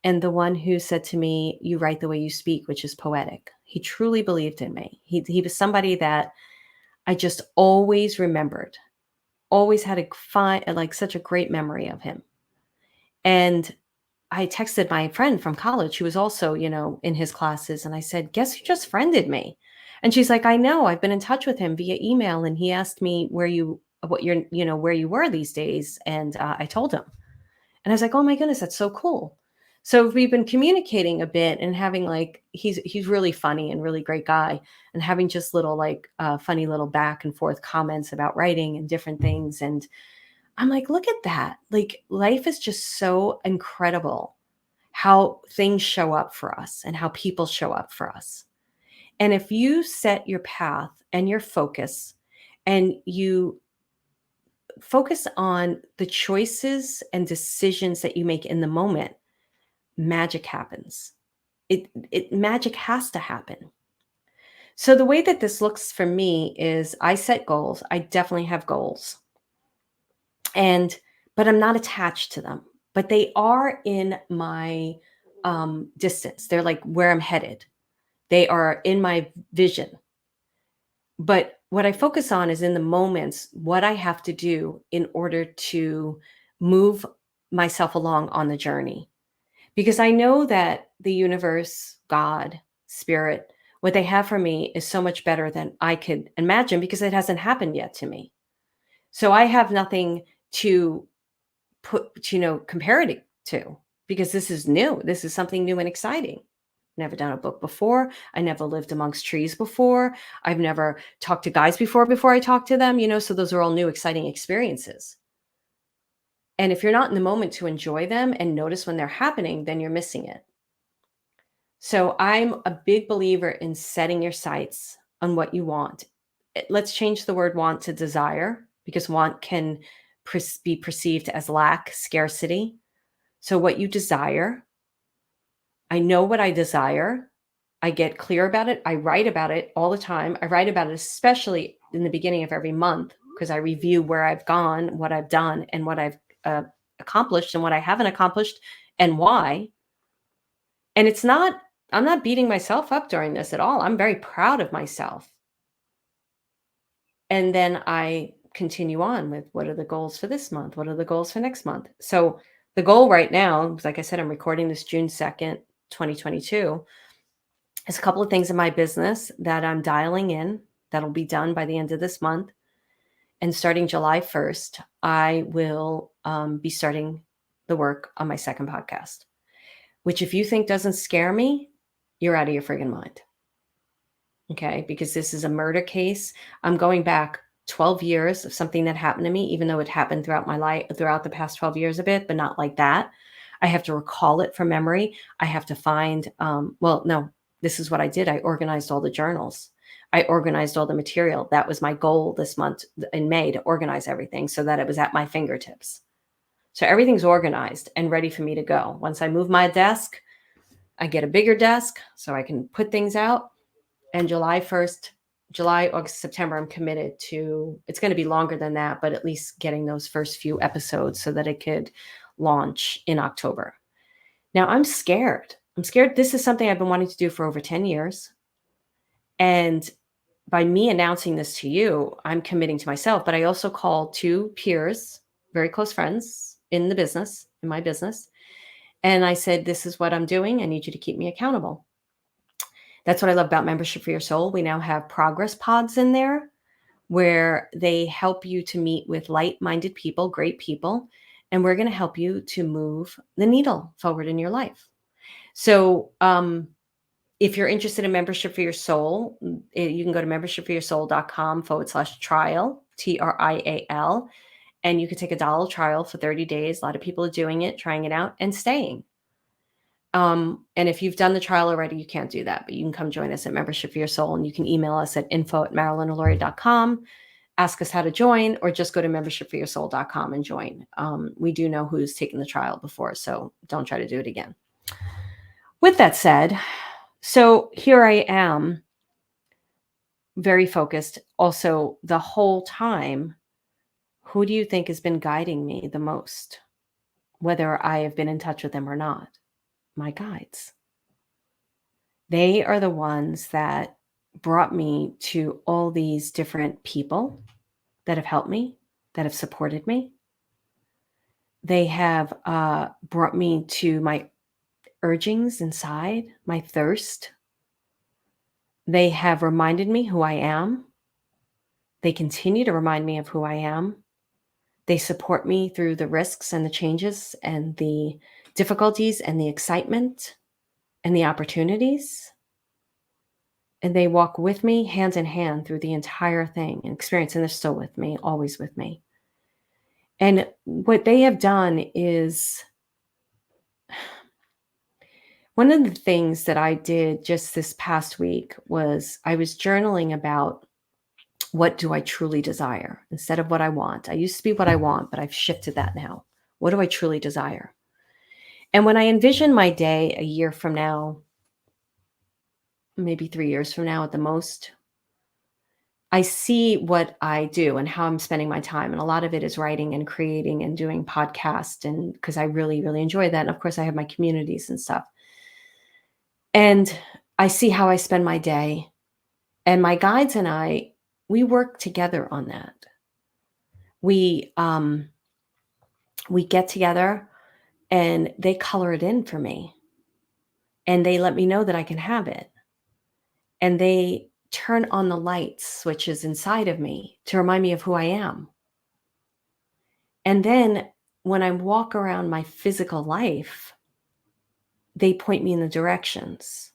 and the one who said to me, "You write the way you speak, which is poetic." He truly believed in me. He was somebody that I just always remembered, always had a fine, like such a great memory of him. And I texted my friend from college who was also, in his classes, and I said, "Guess who just friended me?" And she's like, "I know. I've been in touch with him via email, and he asked me where you were these days." And I told him, and I was like, "Oh my goodness, that's so cool." So we've been communicating a bit and having like he's really funny and really great guy, and having just little like funny little back and forth comments about writing and different things. And I'm like, look at that. Like life is just so incredible how things show up for us and how people show up for us. And if you set your path and your focus, and you focus on the choices and decisions that you make in the moment, magic happens. It magic has to happen. So the way that this looks for me is I set goals. I definitely have goals. And but I'm not attached to them. But they are in my distance. They're like where I'm headed. They are in my vision. But what I focus on is in the moments what I have to do in order to move myself along on the journey. Because I know that the universe, God, spirit, what they have for me is so much better than I could imagine because it hasn't happened yet to me. So I have nothing to compare it to, because this is new. This is something new and exciting. Never done a book before. I never lived amongst trees before. I've never talked to guys before I talk to them, so those are all new, exciting experiences. And if you're not in the moment to enjoy them and notice when they're happening, then you're missing it. So I'm a big believer in setting your sights on what you want. Let's change the word want to desire, because want can be perceived as lack, scarcity. So what you desire, I know what I desire. I get clear about it. I write about it all the time. I write about it, especially in the beginning of every month, because I review where I've gone, what I've done, and what I've accomplished and what I haven't accomplished and why. And I'm not beating myself up during this at all. I'm very proud of myself. And then I continue on with what are the goals for this month? What are the goals for next month? So the goal right now, like I said, I'm recording this June 2nd, 2022. There's a couple of things in my business that I'm dialing in that'll be done by the end of this month. And starting July 1st, I will be starting the work on my second podcast, which if you think doesn't scare me, you're out of your friggin' mind. Okay, because this is a murder case. I'm going back 12 years of something that happened to me, even though it happened throughout my life, throughout the past 12 years a bit, but not like that. I have to recall it from memory. I have to find, no, this is what I did. I organized all the journals. I organized all the material. That was my goal this month in May, to organize everything so that it was at my fingertips. So everything's organized and ready for me to go. Once I move my desk, I get a bigger desk so I can put things out. And July 1st, July, August, September, I'm committed to, it's going to be longer than that, but at least getting those first few episodes so that it could launch in October. Now I'm scared. I'm scared. This is something I've been wanting to do for over 10 years. And by me announcing this to you, I'm committing to myself, but I also called two peers, very close friends in the business, in my business. And I said, this is what I'm doing. I need you to keep me accountable. That's what I love about Membership for Your Soul. We now have progress pods in there where they help you to meet with like-minded people, great people, and we're going to help you to move the needle forward in your life. So if you're interested in Membership for Your Soul, you can go to membershipforyoursoul.com/trial, TRIAL, and you can take a dollar trial for 30 days. A lot of people are doing it, trying it out, and staying. And if you've done the trial already, you can't do that, but you can come join us at Membership for Your Soul, and you can email us at info@marilynaloria.com, ask us how to join, or just go to membershipforyoursoul.com and join. We do know who's taken the trial before, so don't try to do it again. With that said, so here I am, very focused. Also, the whole time, who do you think has been guiding me the most, whether I have been in touch with them or not? My guides. They are the ones that brought me to all these different people that have helped me, that have supported me. They have brought me to my urgings inside, my thirst. They have reminded me who I am. They continue to remind me of who I am. They support me through the risks and the changes and the difficulties and the excitement and the opportunities. And they walk with me hand in hand through the entire thing and experience, and they're still with me, always with me. And what they have done is, one of the things that I did just this past week was I was journaling about, what do I truly desire instead of what I want. I used to be what I want, but I've shifted that now. What do I truly desire? And when I envision my day a year from now, maybe 3 years from now at the most, I see what I do and how I'm spending my time. And a lot of it is writing and creating and doing podcasts. And because I really, really enjoy that. And of course, I have my communities and stuff. And I see how I spend my day. And my guides and I, we work together on that. We get together and they color it in for me. And they let me know that I can have it. And they turn on the light switches inside of me to remind me of who I am. And then when I walk around my physical life, they point me in the directions.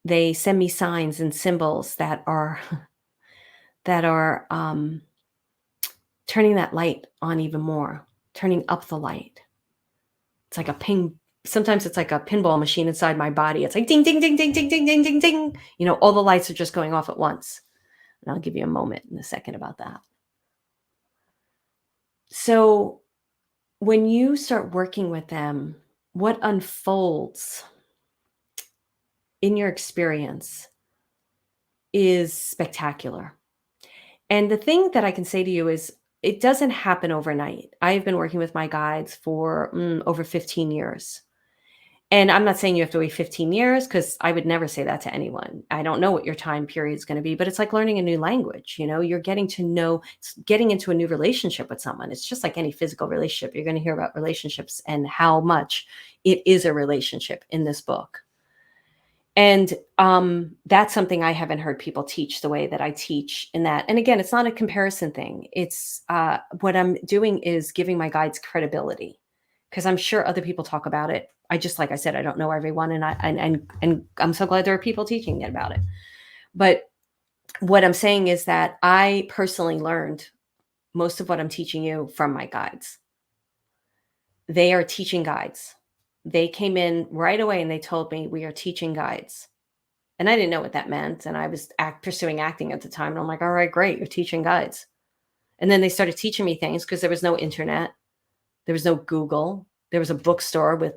They send me signs and symbols that are turning that light on even more, turning up the light. It's like a ping. Sometimes it's like a pinball machine inside my body. It's like ding, ding, ding, ding, ding, ding, ding, ding, ding. You know, all the lights are just going off at once. And I'll give you a moment in a second about that. So when you start working with them, what unfolds in your experience is spectacular. And the thing that I can say to you is, it doesn't happen overnight. I have been working with my guides for over 15 years. And I'm not saying you have to wait 15 years, because I would never say that to anyone. I don't know what your time period is going to be, but it's like learning a new language. You know, you're getting to know, getting into a new relationship with someone. It's just like any physical relationship. You're going to hear about relationships and how much it is a relationship in this book. And that's something I haven't heard people teach the way that I teach in that. And again, it's not a comparison thing. It's what I'm doing is giving my guides credibility, because I'm sure other people talk about it. I just, like I said, I don't know everyone, and I'm so glad there are people teaching it about it. But what I'm saying is that I personally learned most of what I'm teaching you from my guides. They are teaching guides. They came in right away and they told me, we are teaching guides. And I didn't know what that meant. And I was pursuing acting at the time. And I'm like, all right, great. You're teaching guides. And then they started teaching me things, because there was no internet. There was no Google. There was a bookstore with,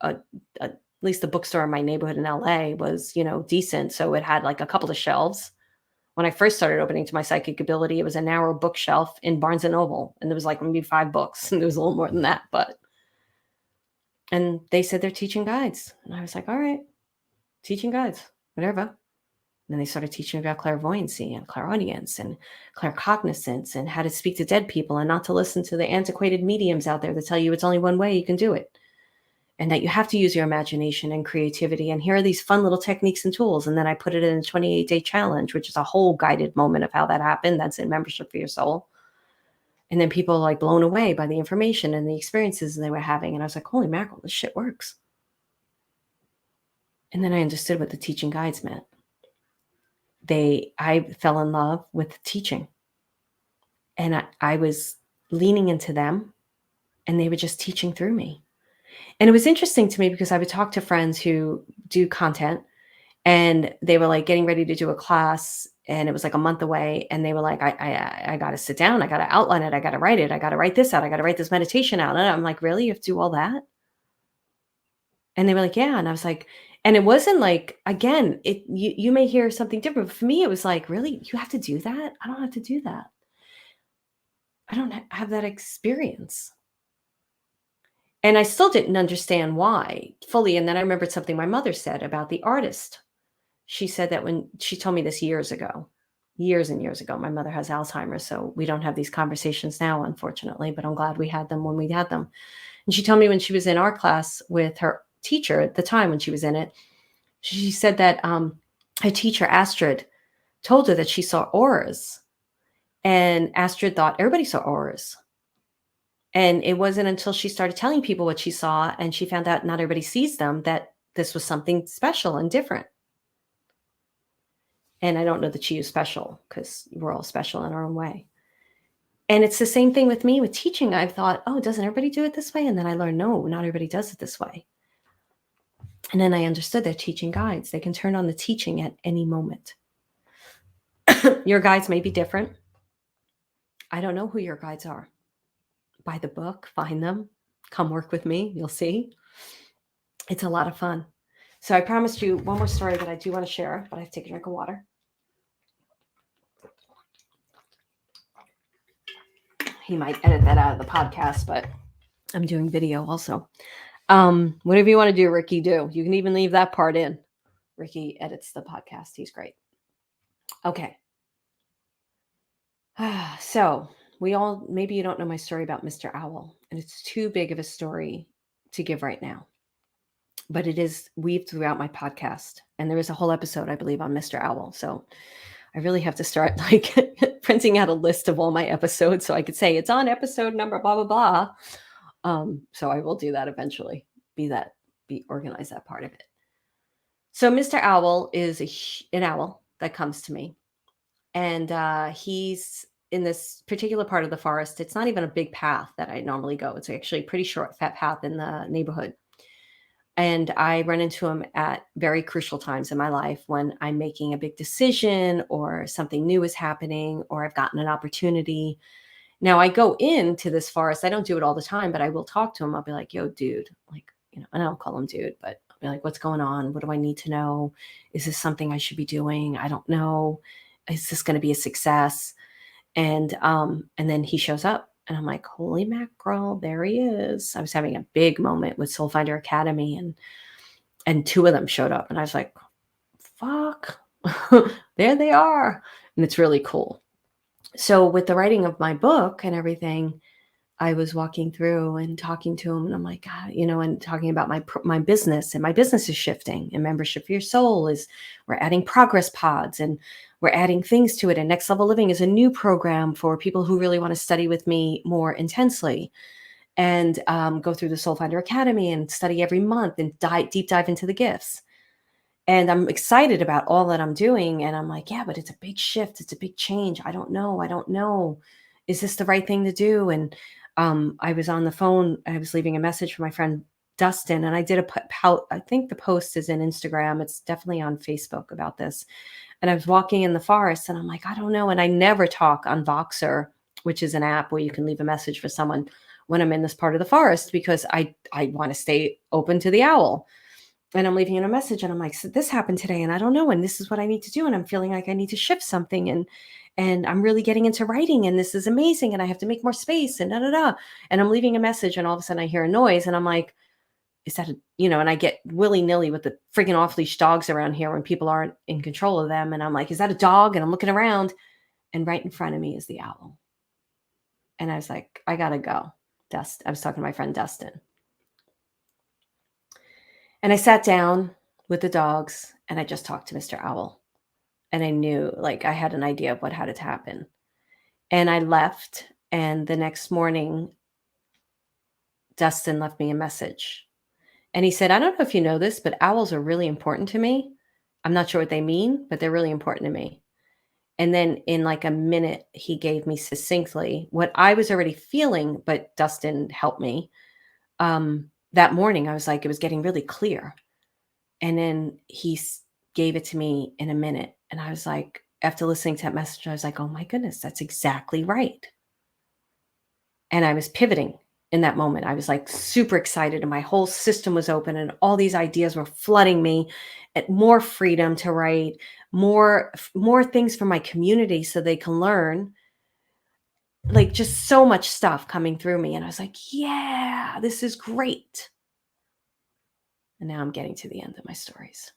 at least the bookstore in my neighborhood in LA was, decent. So it had like a couple of shelves. When I first started opening to my psychic ability, it was a narrow bookshelf in Barnes and Noble. And there was like maybe 5 books. And there was a little more than that. And they said they're teaching guides. And I was like, all right, teaching guides, whatever. And then they started teaching about clairvoyancy and clairaudience and claircognizance and how to speak to dead people and not to listen to the antiquated mediums out there that tell you it's only one way you can do it. And that you have to use your imagination and creativity. And here are these fun little techniques and tools. And then I put it in a 28-day challenge, which is a whole guided moment of how that happened. That's in Membership for Your Soul. And then people like blown away by the information and the experiences they were having. And I was like, holy mackerel, this shit works. And then I understood what the teaching guides meant. I fell in love with teaching. And I was leaning into them, and they were just teaching through me. And it was interesting to me because I would talk to friends who do content, and they were like getting ready to do a class, and it was like a month away, and they were like, I got to sit down, I got to outline it, I got to write it, I got to write this out, I got to write this meditation out. And I'm like, really? You have to do all that? And they were like, yeah. And I was like, and it wasn't like, again, you may hear something different. But for me, it was like, really, you have to do that? I don't have to do that. I don't have that experience. And I still didn't understand why fully. And then I remembered something my mother said about the artist. She said that when she told me this years ago, years and years ago. My mother has Alzheimer's, so we don't have these conversations now, unfortunately, but I'm glad we had them when we had them. And she told me when she was in art class with her teacher at the time when she was in it, she said that her teacher, Astrid, told her that she saw auras. And Astrid thought everybody saw auras. And it wasn't until she started telling people what she saw and she found out not everybody sees them that this was something special and different. And I don't know that she is special because we're all special in our own way. And it's the same thing with me with teaching. I've thought, oh, doesn't everybody do it this way? And then I learned, no, not everybody does it this way. And then I understood they're teaching guides. They can turn on the teaching at any moment. Your guides may be different. I don't know who your guides are. Buy the book, find them, come work with me. You'll see. It's a lot of fun. So I promised you one more story that I do want to share, but I have to take a drink of water. He might edit that out of the podcast, but I'm doing video also. Whatever you want to do, Ricky, do. You can even leave that part in. Ricky edits the podcast. He's great. Okay. So maybe you don't know my story about Mr. Owl, and it's too big of a story to give right now, but it is weaved throughout my podcast. And there is a whole episode, I believe, on Mr. Owl. So I really have to start like printing out a list of all my episodes so I could say it's on episode number, blah, blah, blah. So I will do that eventually, organize that part of it. So Mr. Owl is an owl that comes to me, and he's in this particular part of the forest. It's not even a big path that I normally go. It's actually a pretty short, fat path in the neighborhood. And I run into him at very crucial times in my life when I'm making a big decision or something new is happening or I've gotten an opportunity. Now I go into this forest. I don't do it all the time, but I will talk to him. I'll be like, yo, dude, like, and I don't call him dude, but I'll be like, what's going on? What do I need to know? Is this something I should be doing? I don't know. Is this going to be a success? And then he shows up and I'm like, holy mackerel, there he is. I was having a big moment with Soul Finder Academy and two of them showed up and I was like, fuck, there they are. And it's really cool. So with the writing of my book and everything, I was walking through and talking to him and I'm like, God, and talking about my business, and my business is shifting, and Membership for Your Soul we're adding progress pods and we're adding things to it. And Next Level Living is a new program for people who really want to study with me more intensely and go through the Soul Finder Academy and study every month and deep dive into the gifts. And I'm excited about all that I'm doing. And I'm like, yeah, but it's a big shift. It's a big change. I don't know. Is this the right thing to do? And I was on the phone. I was leaving a message for my friend Dustin, and I did I think the post is in Instagram. It's definitely on Facebook about this. And I was walking in the forest and I'm like, I don't know. And I never talk on Voxer, which is an app where you can leave a message for someone when I'm in this part of the forest, because I want to stay open to the owl. And I'm leaving in a message and I'm like, so this happened today and I don't know. And this is what I need to do. And I'm feeling like I need to shift something. And I'm really getting into writing and this is amazing. And I have to make more space and da, da, da. And I'm leaving a message and all of a sudden I hear a noise and I'm like, is that and I get willy nilly with the freaking off leash dogs around here when people aren't in control of them. And I'm like, is that a dog? And I'm looking around and right in front of me is the owl. And I was like, I gotta go. I was talking to my friend Dustin. And I sat down with the dogs and I just talked to Mr. Owl. And I knew, like, I had an idea of what had to happen. And I left. And the next morning, Dustin left me a message. And he said, I don't know if you know this, but owls are really important to me. I'm not sure what they mean, but they're really important to me. And then in like a minute, he gave me succinctly what I was already feeling, but Dustin helped me. that morning, I was like, it was getting really clear. And then gave it to me in a minute. And I was like, after listening to that message, I was like, oh my goodness, that's exactly right. And I was pivoting in that moment. I was like super excited and my whole system was open and all these ideas were flooding me at more freedom to write, more things for my community so they can learn, like just so much stuff coming through me. And I was like, yeah, this is great. And now I'm getting to the end of my stories.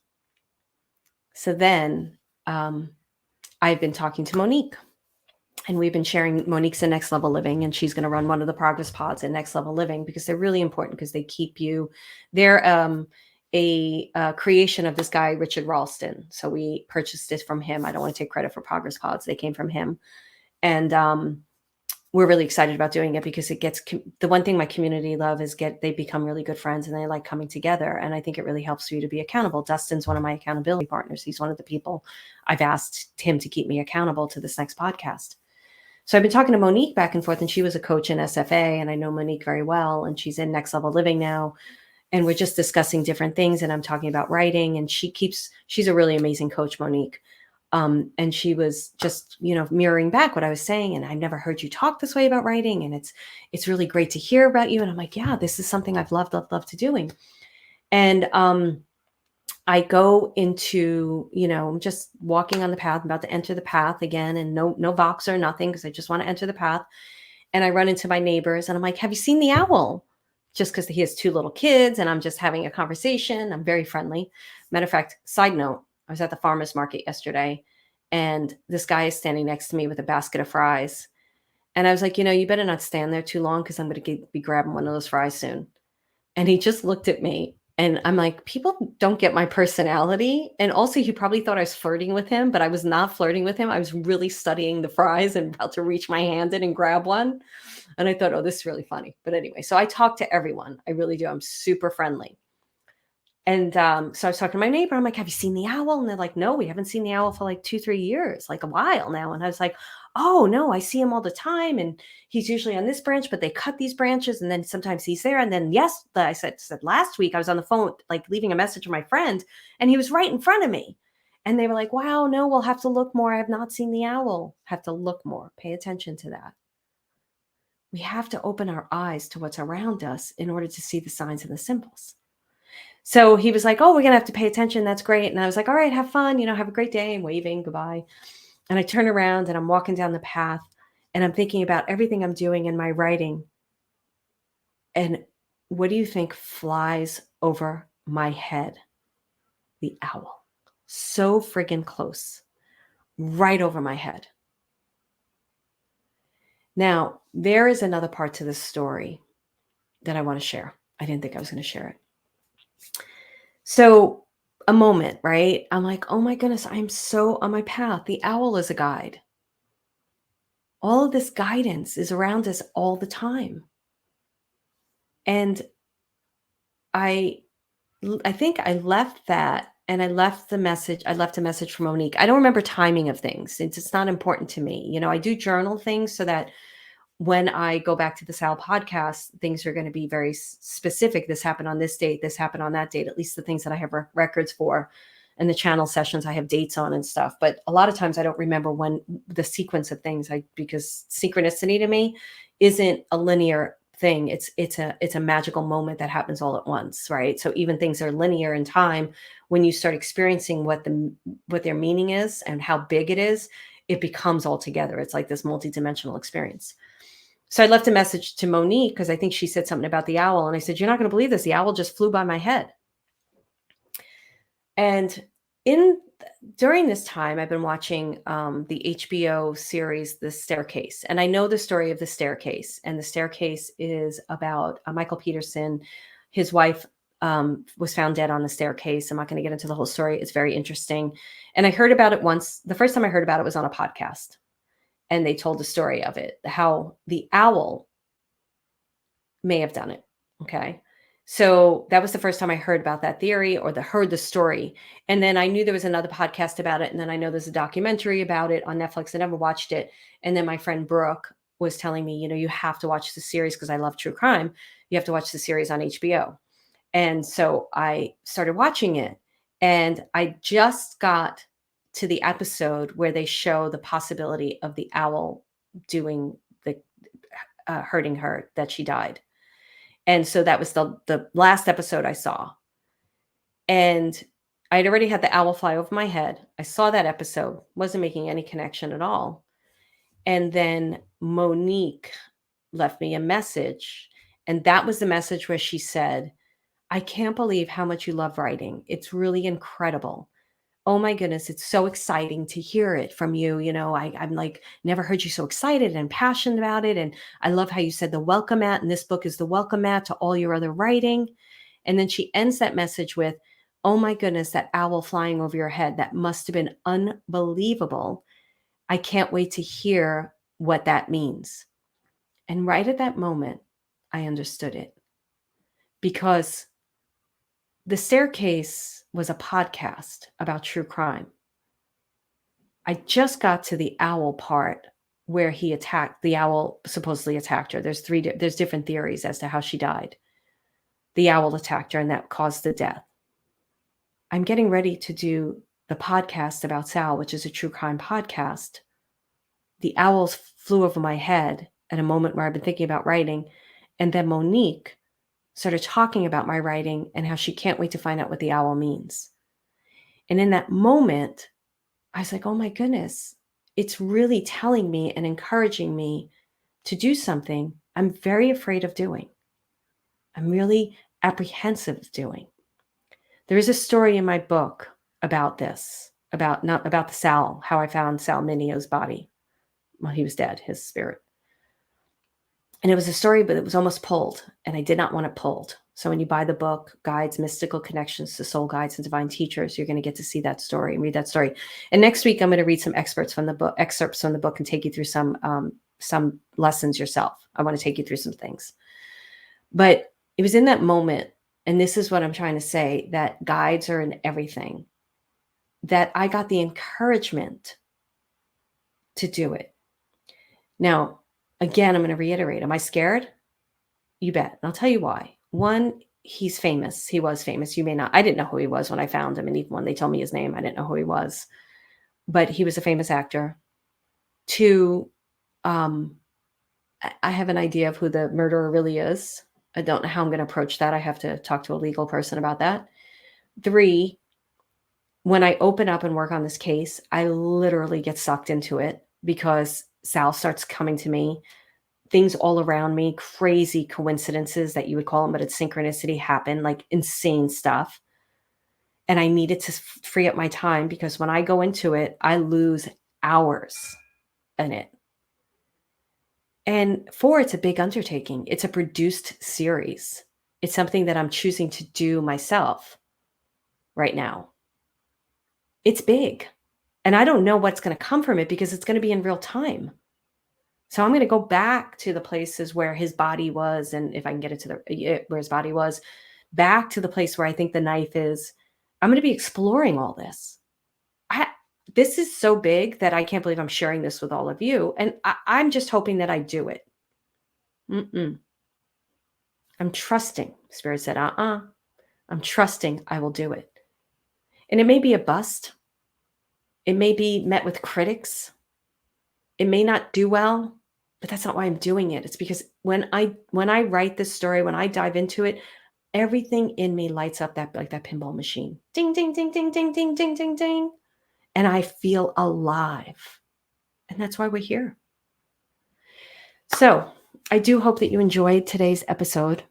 So then I've been talking to Monique. And we've been sharing. Monique's in Next Level Living, and she's going to run one of the progress pods in Next Level Living because they're really important because they keep you. They're a creation of this guy, Richard Ralston. So we purchased it from him. I don't want to take credit for progress pods. They came from him. And we're really excited about doing it because it gets the one thing my community love is they become really good friends and they like coming together. And I think it really helps you to be accountable. Dustin's one of my accountability partners. He's one of the people I've asked him to keep me accountable to this next podcast. So I've been talking to Monique back and forth, and she was a coach in SFA, and I know Monique very well, and she's in Next Level Living now. And we're just discussing different things, and I'm talking about writing, and she's a really amazing coach, Monique. And she was just, mirroring back what I was saying. And I've never heard you talk this way about writing. And it's really great to hear about you. And I'm like, yeah, this is something I've loved to doing. And, I go into, I'm just walking on the path, I'm about to enter the path again, and no box or nothing, because I just want to enter the path. And I run into my neighbors and I'm like, have you seen the owl? Just because he has two little kids and I'm just having a conversation. I'm very friendly. Matter of fact, side note, I was at the farmer's market yesterday and this guy is standing next to me with a basket of fries. And I was like, you better not stand there too long because I'm going to be grabbing one of those fries soon. And he just looked at me and I'm like, people don't get my personality. And also he probably thought I was flirting with him, but I was not flirting with him. I was really studying the fries and about to reach my hand in and grab one. And I thought, oh, this is really funny. But anyway, so I talk to everyone. I really do. I'm super friendly. And so I was talking to my neighbor. I'm like, have you seen the owl? And they're like, no, we haven't seen the owl for like 2-3 years, like a while now. And I was like, oh, no, I see him all the time. And he's usually on this branch, but they cut these branches. And then sometimes he's there. And then, yes, I said last week I was on the phone, like leaving a message to my friend, and he was right in front of me. And they were like, wow, no, we'll have to look more. I have not seen the owl. Have to look more. Pay attention to that. We have to open our eyes to what's around us in order to see the signs and the symbols. So he was like, oh, we're going to have to pay attention. That's great. And I was like, all right, have fun, have a great day. I'm waving goodbye. And I turn around and I'm walking down the path and I'm thinking about everything I'm doing in my writing. And what do you think flies over my head? The owl. So friggin' close. Right over my head. Now, there is another part to this story that I want to share. I didn't think I was going to share it. So a moment, right? I'm like, oh my goodness, I'm so on my path. The owl is a guide. All of this guidance is around us all the time. And I think I left that and I left a message for Monique. I don't remember timing of things. It's not important to me. I do journal things so that when I go back to the Sal podcast, things are going to be very specific. This happened on this date. This happened on that date, at least the things that I have records for. And the channel sessions I have dates on and stuff. But a lot of times I don't remember when the sequence of things, because synchronicity to me isn't a linear thing. It's a magical moment that happens all at once, right? So even things are linear in time. When you start experiencing what their meaning is and how big it is, it becomes all together. It's like this multidimensional experience. So I left a message to Monique because I think she said something about the owl. And I said, you're not going to believe this. The owl just flew by my head. And during this time, I've been watching the HBO series, The Staircase. And I know the story of The Staircase. And The Staircase is about Michael Peterson. His wife was found dead on the staircase. I'm not going to get into the whole story. It's very interesting. And I heard about it once. The first time I heard about it was on a podcast. And they told the story of it, how the owl may have done it. Okay. So that was the first time I heard about that theory or heard the story. And then I knew there was another podcast about it. And then I know there's a documentary about it on Netflix. I never watched it. And then my friend Brooke was telling me, you have to watch the series because I love true crime. You have to watch the series on HBO. And so I started watching it, and I just got to the episode where they show the possibility of the owl doing the hurting her, that she died. And so that was the last episode I saw. And I'd already had the owl fly over my head. I saw that episode, wasn't making any connection at all. And then Monique left me a message. And that was the message where she said, I can't believe how much you love writing. It's really incredible. Oh my goodness, it's so exciting to hear it from you. I'm like, never heard you so excited and passionate about it. And I love how you said the welcome mat, and this book is the welcome mat to all your other writing. And then she ends that message with, oh my goodness, that owl flying over your head, that must have been unbelievable. I can't wait to hear what that means. And right at that moment, I understood it, because The Staircase was a podcast about true crime. I just got to the owl part where the owl supposedly attacked her. There's different theories as to how she died. The owl attacked her and that caused the death. I'm getting ready to do the podcast about Sal, which is a true crime podcast. The owls flew over my head at a moment where I've been thinking about writing. And then Monique started talking about my writing and how she can't wait to find out what the owl means. And in that moment, I was like, oh my goodness, it's really telling me and encouraging me to do something I'm very afraid of doing. I'm really apprehensive of doing. There is a story in my book about this, about the Sal, how I found Sal Minio's body. Well, he was dead, his spirit. And it was a story, but it was almost pulled, and I did not want it pulled. So when you buy the book, Guides, Mystical Connections to Soul Guides and Divine Teachers, you're going to get to see that story and read that story. And next week, I'm going to read some excerpts from the book and take you through some lessons yourself. I want to take you through some things. But it was in that moment, and this is what I'm trying to say, that guides are in everything, that I got the encouragement to do it. Now, again, I'm going to reiterate, am I scared? You bet. And I'll tell you why. One, he's famous. He was famous. You may not. I didn't know who he was when I found him. And even when they told me his name, I didn't know who he was. But he was a famous actor. Two, I have an idea of who the murderer really is. I don't know how I'm going to approach that. I have to talk to a legal person about that. Three, when I open up and work on this case, I literally get sucked into it because Sal starts coming to me. Things all around me, crazy coincidences that you would call them, but it's synchronicity, happen, like insane stuff. And I needed to free up my time, because when I go into it, I lose hours in it. And four, it's a big undertaking. It's a produced series. It's something that I'm choosing to do myself right now. It's big. And I don't know what's going to come from it, because it's going to be in real time. So I'm going to go back to the places where his body was, and if I can get it to where his body was, back to the place where I think the knife is. I'm going to be exploring all this. This is so big that I can't believe I'm sharing this with all of you, and I'm just hoping that I do it. I'm trusting. Spirit said, I'm trusting I will do it. And it may be a bust. It may be met with critics. It may not do well. But that's not why I'm doing it. It's because when I write this story, when I dive into it, everything in me lights up like that pinball machine. Ding, ding, ding, ding, ding, ding, ding, ding, ding. And I feel alive. And that's why we're here. So I do hope that you enjoyed today's episode.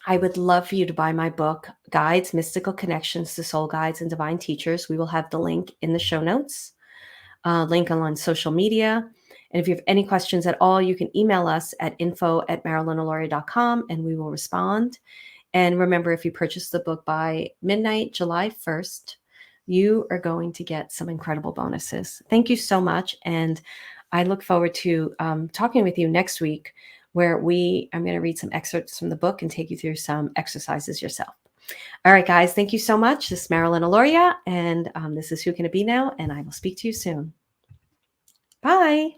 I would love for you to buy my book, Guides, Mystical Connections to Soul Guides and Divine Teachers. We will have the link in the show notes, link on social media. And if you have any questions at all, you can email us at info@marilynoloria.com and we will respond. And remember, if you purchase the book by midnight, July 1st, you are going to get some incredible bonuses. Thank you so much. And I look forward to talking with you next week, where I'm going to read some excerpts from the book and take you through some exercises yourself. All right, guys, thank you so much. This is Marilyn Aloria, and this is Who Can It Be Now? And I will speak to you soon. Bye.